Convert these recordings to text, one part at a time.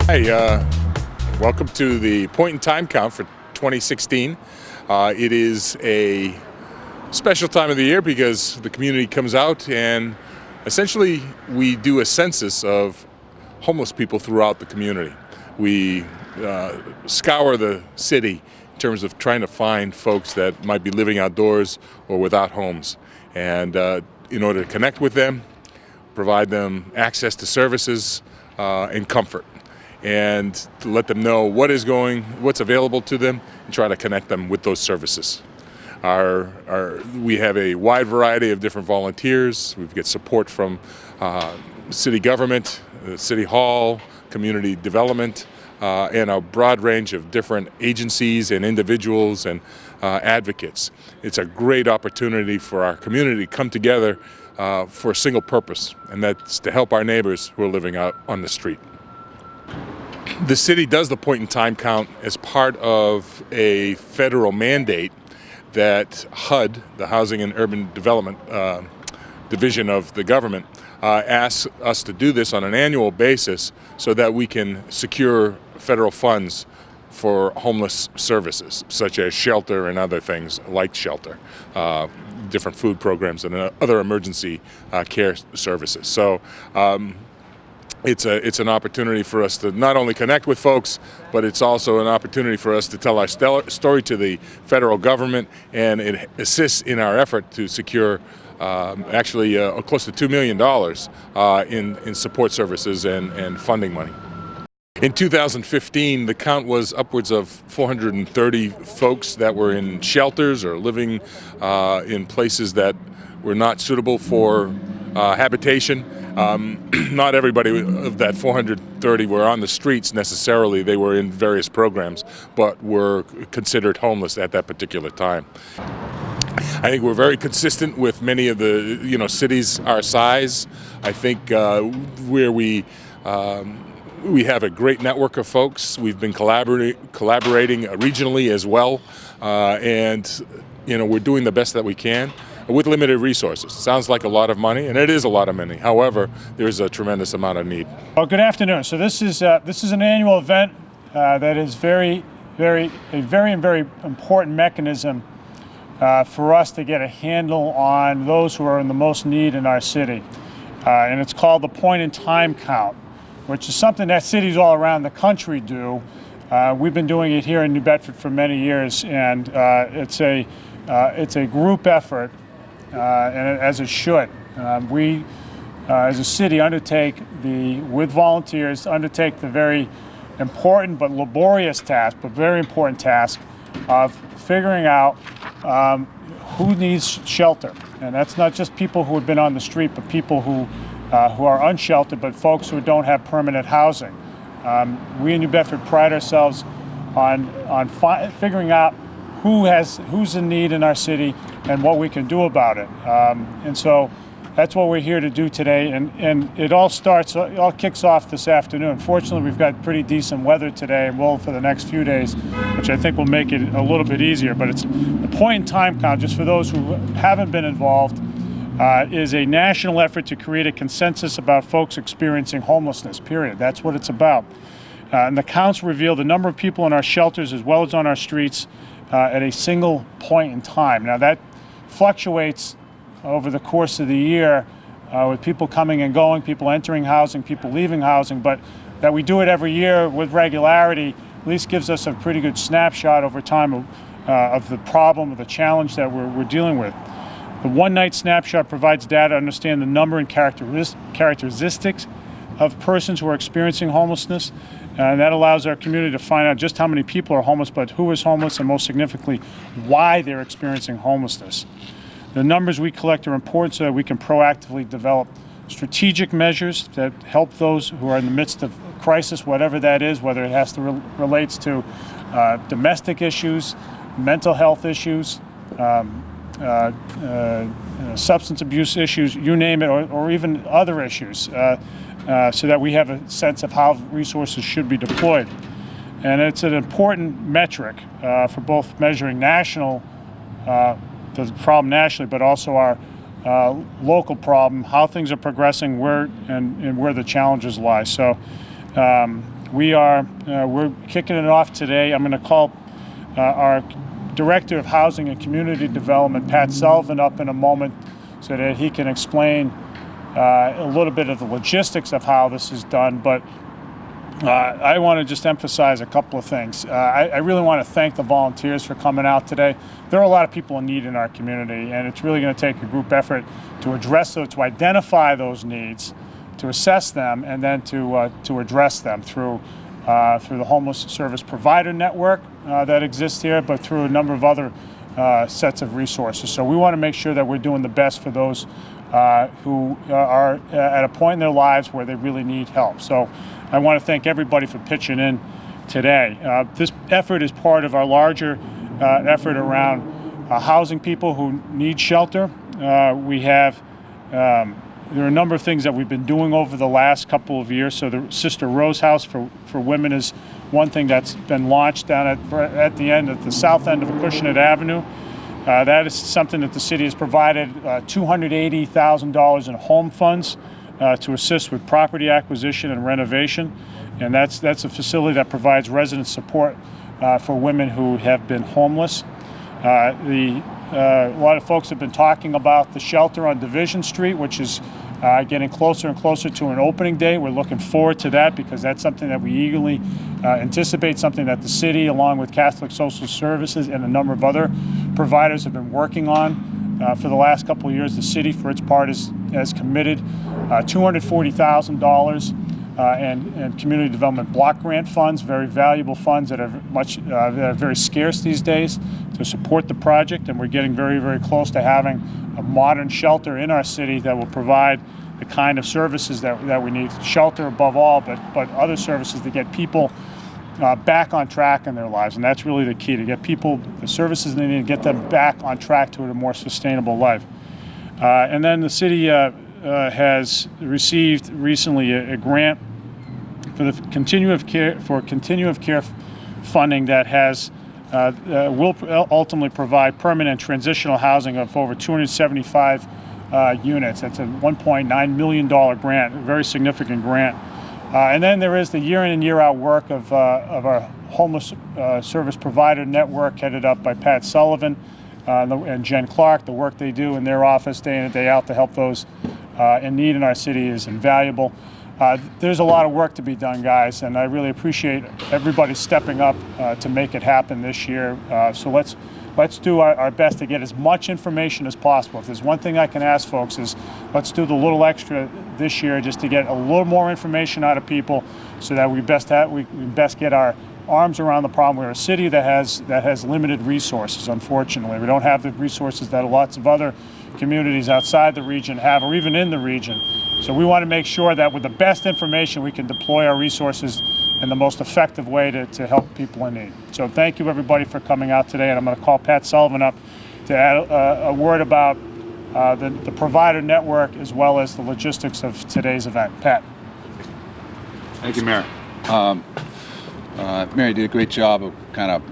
Hey, welcome to the point in time count for 2016. It is a special time of the year because the community comes out and essentially we do a census of homeless people throughout the community. We scour the city in terms of trying to find folks that might be living outdoors or without homes. And in order to connect with them, provide them access to services and comfort, and to let them know what's available to them, and try to connect them with those services. We have a wide variety of different volunteers. We get support from city government, City Hall, community development, and a broad range of different agencies and individuals and advocates. It's a great opportunity for our community to come together for a single purpose, and that's to help our neighbors who are living out on the street. The city does the point in time count as part of a federal mandate that HUD, the Housing and Urban Development division of the government, asks us to do this on an annual basis so that we can secure federal funds for homeless services, such as shelter and other things like shelter, different food programs and other emergency care services. So it's an opportunity for us to not only connect with folks, but it's also an opportunity for us to tell our story to the federal government, and it assists in our effort to secure actually close to $2 million in support services and funding money. In 2015, the count was upwards of 430 folks that were in shelters or living in places that were not suitable for habitation. Not everybody of that 430 were on the streets necessarily. They were in various programs, but were considered homeless at that particular time. I think we're very consistent with many of the cities our size. I think where we have a great network of folks. We've been collaborating regionally as well, and we're doing the best that we can with limited resources. Sounds like a lot of money, and it is a lot of money. However, there's a tremendous amount of need. Well, good afternoon. So this is an annual event that is a very important mechanism for us to get a handle on those who are in the most need in our city, and it's called the point in time count, which is something that cities all around the country do. We've been doing it here in New Bedford for many years, and it's a group effort, and as it should. We, as a city, with volunteers, undertake the very important but laborious task, but very important task of figuring out who needs shelter. And that's not just people who have been on the street, but people who are unsheltered, but folks who don't have permanent housing. We in New Bedford pride ourselves on figuring out who's in need in our city and what we can do about it. And so that's what we're here to do today. And it all kicks off this afternoon. Fortunately, we've got pretty decent weather today, and will for the next few days, which I think will make it a little bit easier. But it's the point in time count, just for those who haven't been involved, is a national effort to create a consensus about folks experiencing homelessness, period. That's what it's about. And the counts reveal the number of people in our shelters as well as on our streets at a single point in time. Now that fluctuates over the course of the year with people coming and going, people entering housing, people leaving housing, but that we do it every year with regularity at least gives us a pretty good snapshot over time of the problem, of the challenge that we're dealing with. The one-night snapshot provides data to understand the number and characteristics of persons who are experiencing homelessness, and that allows our community to find out just how many people are homeless, but who is homeless, and most significantly, why they're experiencing homelessness. The numbers we collect are important so that we can proactively develop strategic measures that help those who are in the midst of crisis, whatever that is, whether it has to relates to domestic issues, mental health issues, substance abuse issues, you name it, or even other issues, so that we have a sense of how resources should be deployed. And it's an important metric for both measuring the problem nationally, but also our local problem, how things are progressing, where the challenges lie. So we're kicking it off today. I'm going to call our Director of Housing and Community Development, Pat Sullivan, up in a moment so that he can explain a little bit of the logistics of how this is done. But I want to just emphasize a couple of things. I really want to thank the volunteers for coming out today. There are a lot of people in need in our community, and it's really going to take a group effort to address those, to identify those needs, to assess them, and then to address them through the homeless service provider network that exists here, but through a number of other sets of resources. So we want to make sure that we're doing the best for those who are at a point in their lives where they really need help. So I want to thank everybody for pitching in today. This effort is part of our larger effort around housing people who need shelter. There are a number of things that we've been doing over the last couple of years. So the Sister Rose House for Women is one thing that's been launched down at the south end of Acushnet Avenue. That is something that the city has provided $280,000 in home funds to assist with property acquisition and renovation. And that's a facility that provides resident support for women who have been homeless. A lot of folks have been talking about the shelter on Division Street, which is getting closer and closer to an opening date. We're looking forward to that because that's something that we eagerly anticipate, something that the city, along with Catholic Social Services and a number of other providers, have been working on for the last couple of years. The city, for its part, has committed $240,000 and community development block grant funds, very valuable funds that are very scarce these days, to support the project. And we're getting very, very close to having a modern shelter in our city that will provide the kind of services that we need. Shelter above all, but other services to get people back on track in their lives. And that's really the key, to get people the services they need to get them back on track to a more sustainable life. And then the city has received recently a grant for the continuum care funding that will ultimately provide permanent transitional housing of over 275 units. That's a $1.9 million grant, a very significant grant. And then there is the year in and year out work of our homeless service provider network, headed up by Pat Sullivan and Jen Clark. The work they do in their office day in and day out to help those in need in our city is invaluable. There's a lot of work to be done, guys, and I really appreciate everybody stepping up to make it happen this year. So let's do our best to get as much information as possible. If there's one thing I can ask folks is, let's do the little extra this year just to get a little more information out of people, so that we best get our arms around the problem. We're a city that has limited resources. Unfortunately, we don't have the resources that lots of other communities outside the region have, or even in the region. So we want to make sure that with the best information we can deploy our resources in the most effective way to help people in need. So thank you everybody for coming out today, and I'm going to call Pat Sullivan up to add a word about the provider network as well as the logistics of today's event. Pat. Thank you, Mayor. Mary did a great job of kind of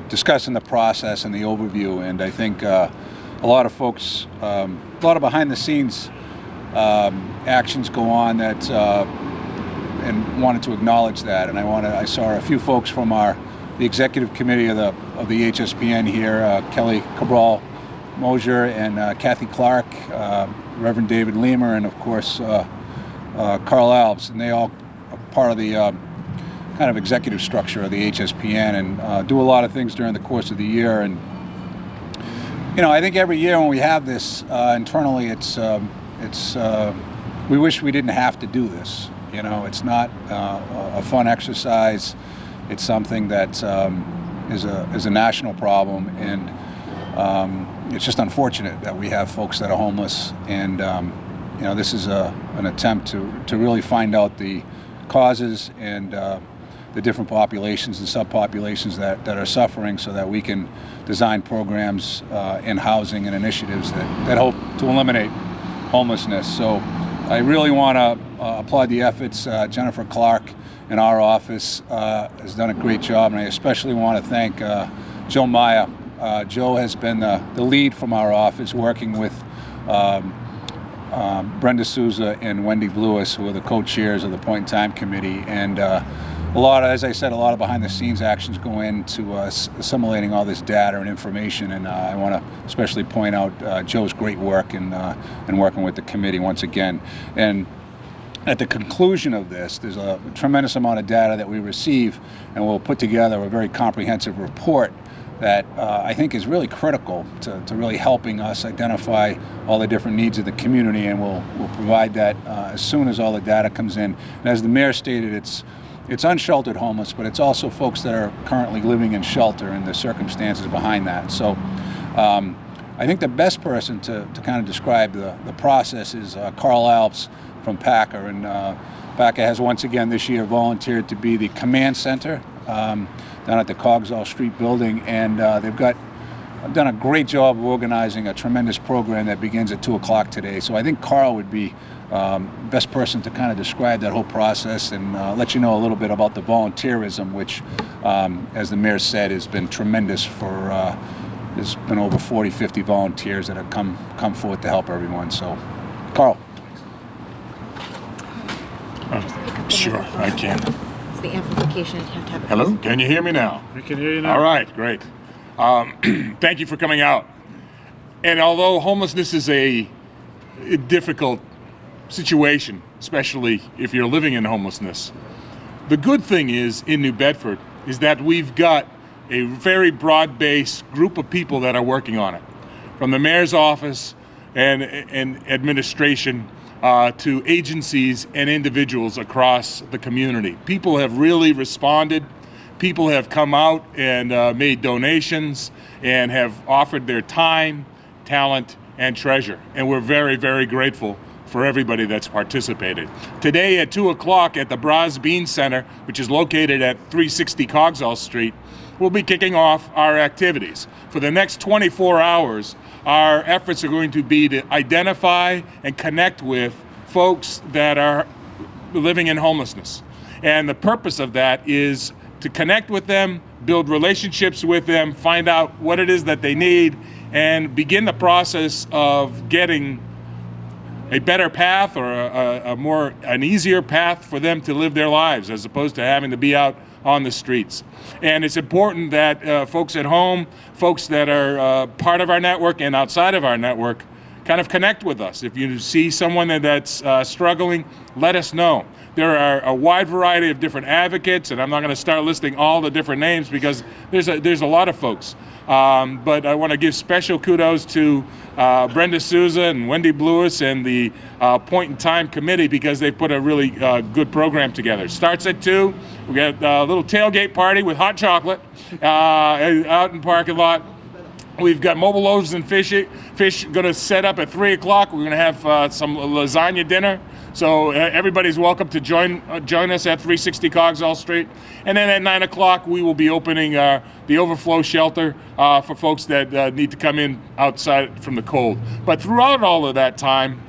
discussing the process and the overview, and I think a lot of folks, a lot of behind the scenes actions go on that, and wanted to acknowledge that. And I saw a few folks from the executive committee of the HSPN here, Kelly Cabral Mosier and Kathy Clark, Reverend David Lemer, and of course Carl Alves, and they all are part of the kind of executive structure of the HSPN, and do a lot of things during the course of the year. And I think every year when we have this internally, we wish we didn't have to do this. It's not a fun exercise. It's something that is a national problem, and it's just unfortunate that we have folks that are homeless. And this is an attempt to really find out the causes and the different populations and subpopulations that are suffering, so that we can design programs in housing and initiatives that hope to eliminate homelessness. So I really want to applaud the efforts. Jennifer Clark in our office has done a great job, and I especially want to thank Joe Meyer. Joe has been the lead from our office, working with Brenda Souza and Wendy Lewis, who are the co-chairs of the Point in Time Committee, and as I said, a lot of behind-the-scenes actions go into assimilating all this data and information. And I want to especially point out Joe's great work in working with the committee once again. And at the conclusion of this, there's a tremendous amount of data that we receive, and we'll put together a very comprehensive report that I think is really critical to really helping us identify all the different needs of the community, and we'll provide that as soon as all the data comes in. And as the mayor stated, it's unsheltered homeless, but it's also folks that are currently living in shelter and the circumstances behind that. So I think the best person to kind of describe the process is Carl Alps from PACA, and PACA has once again this year volunteered to be the command center down at the Coggeshall Street building, and they've done a great job of organizing a tremendous program that begins at 2 o'clock today. So I think Carl would be best person to kind of describe that whole process and let you know a little bit about the volunteerism, which, as the mayor said, has been tremendous. There's been over 40, 50 volunteers that have come forward to help everyone. So, Carl. Sure, I can. It's the amplification. You have to have it. Hello, can you hear me now? We can hear you now. All right, great. Thank you for coming out. And although homelessness is a difficult situation, especially if you're living in homelessness, the good thing is in New Bedford is that we've got a very broad-based group of people that are working on it, from the mayor's office and administration to agencies and individuals across the community. People have really responded. People have come out and made donations and have offered their time, talent, and treasure. And we're very, very grateful for everybody that's participated. Today at 2 o'clock at the Braz Bean Center, which is located at 360 Coggeshall Street, we'll be kicking off our activities. For the next 24 hours, our efforts are going to be to identify and connect with folks that are living in homelessness. And the purpose of that is to connect with them, build relationships with them, find out what it is that they need, and begin the process of getting a better path or an easier path for them to live their lives, as opposed to having to be out on the streets. And it's important that folks at home, folks that are part of our network and outside of our network, kind of connect with us. If you see someone that's struggling, let us know. There are a wide variety of different advocates, and I'm not going to start listing all the different names because there's a lot of folks. But I want to give special kudos to Brenda Souza and Wendy Lewis and the Point in Time Committee, because they put a really good program together. Starts at 2. We got a little tailgate party with hot chocolate out in the parking lot. We've got mobile loaves and fish going to set up at 3 o'clock. We're going to have some lasagna dinner. So everybody's welcome to join us at 360 Coggeshall Street. And then at 9 o'clock, we will be opening the overflow shelter for folks that need to come in outside from the cold. But throughout all of that time,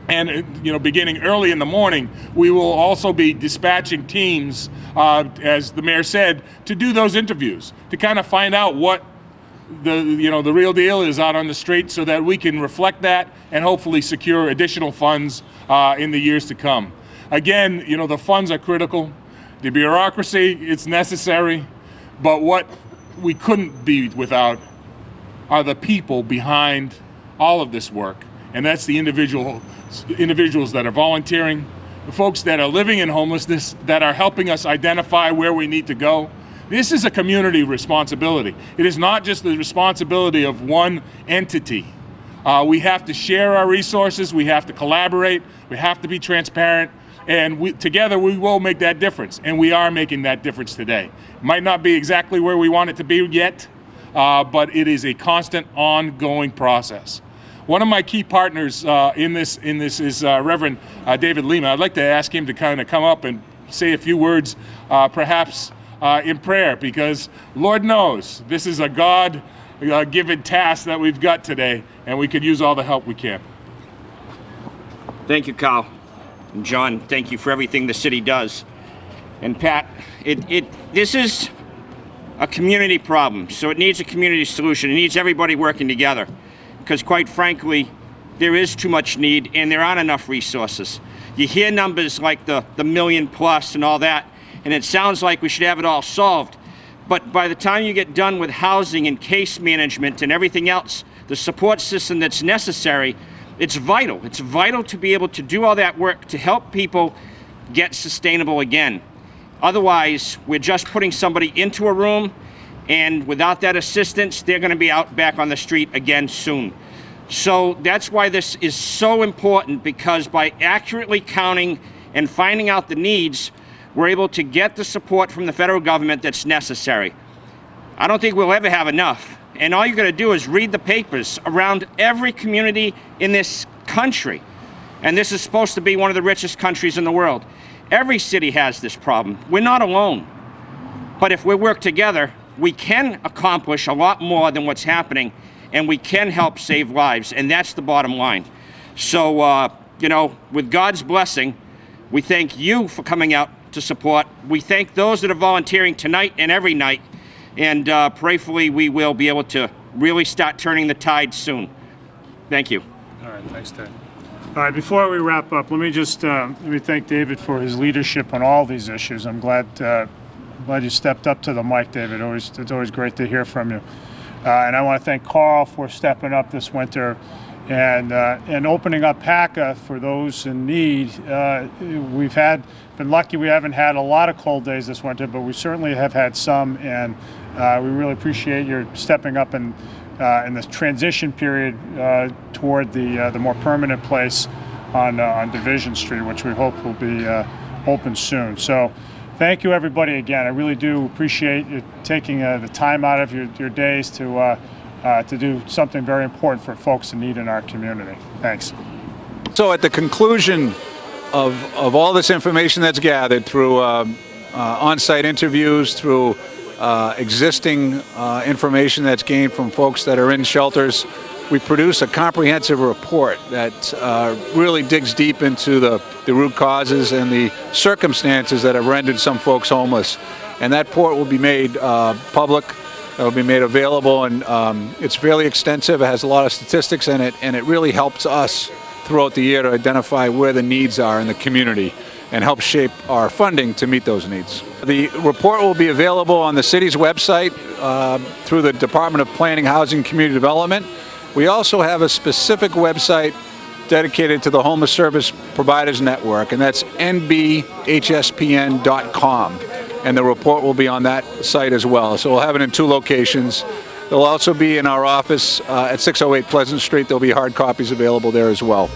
and beginning early in the morning, we will also be dispatching teams, as the mayor said, to do those interviews, to kind of find out what the real deal is out on the street, so that we can reflect that and hopefully secure additional funds in the years to come. Again, the funds are critical. The bureaucracy, it's necessary, but what we couldn't be without are the people behind all of this work. And that's the individuals that are volunteering, the folks that are living in homelessness, that are helping us identify where we need to go. This is a community responsibility. It is not just the responsibility of one entity. We have to share our resources, we have to collaborate, we have to be transparent, and together we will make that difference, and we are making that difference today. It might not be exactly where we want it to be yet, but it is a constant, ongoing process. One of my key partners in this is Reverend David Lima. I'd like to ask him to kind of come up and say a few words, perhaps in prayer, because Lord knows this is a God-given task that we've got today, and we could use all the help we can. Thank you, Carl. And John, thank you for everything the city does. And Pat, this is a community problem, so it needs a community solution. It needs everybody working together, because quite frankly, there is too much need and there aren't enough resources. You hear numbers like the million plus and all that, and it sounds like we should have it all solved. But by the time you get done with housing and case management and everything else, the support system that's necessary, it's vital. It's vital to be able to do all that work to help people get sustainable again. Otherwise, we're just putting somebody into a room, and without that assistance, they're going to be out back on the street again soon. So that's why this is so important, because by accurately counting and finding out the needs, we're able to get the support from the federal government that's necessary. I don't think we'll ever have enough. And all you're going to do is read the papers around every community in this country. And this is supposed to be one of the richest countries in the world. Every city has this problem. We're not alone. But if we work together, we can accomplish a lot more than what's happening, and we can help save lives, and that's the bottom line. So, with God's blessing, we thank you for coming out to support. We thank those that are volunteering tonight and every night, and prayerfully we will be able to really start turning the tide soon. Thank you. All right, thanks, Dave. All right, before we wrap up, let me thank David for his leadership on all these issues. I'm glad you stepped up to the mic, David. It's always great to hear from you. And I want to thank Carl for stepping up this winter and opening up PACA for those in need. We've been lucky we haven't had a lot of cold days this winter, but we certainly have had some, and we really appreciate your stepping up in this transition period toward the more permanent place on Division Street, which we hope will be open soon. So thank you, everybody, again. I really do appreciate you taking the time out of your days to do something very important for folks in need in our community. Thanks. So at the conclusion of all this information that's gathered through on-site interviews, through existing information that's gained from folks that are in shelters, we produce a comprehensive report that really digs deep into the root causes and the circumstances that have rendered some folks homeless. And that report will be made public. It will be made available, and it's fairly extensive. It has a lot of statistics in it, and it really helps us throughout the year to identify where the needs are in the community and help shape our funding to meet those needs. The report will be available on the city's website through the Department of Planning, Housing, and Community Development. We also have a specific website dedicated to the Homeless Service Providers Network, and that's nbhspn.com. And the report will be on that site as well. So we'll have it in 2 locations. It'll also be in our office at 608 Pleasant Street. There'll be hard copies available there as well.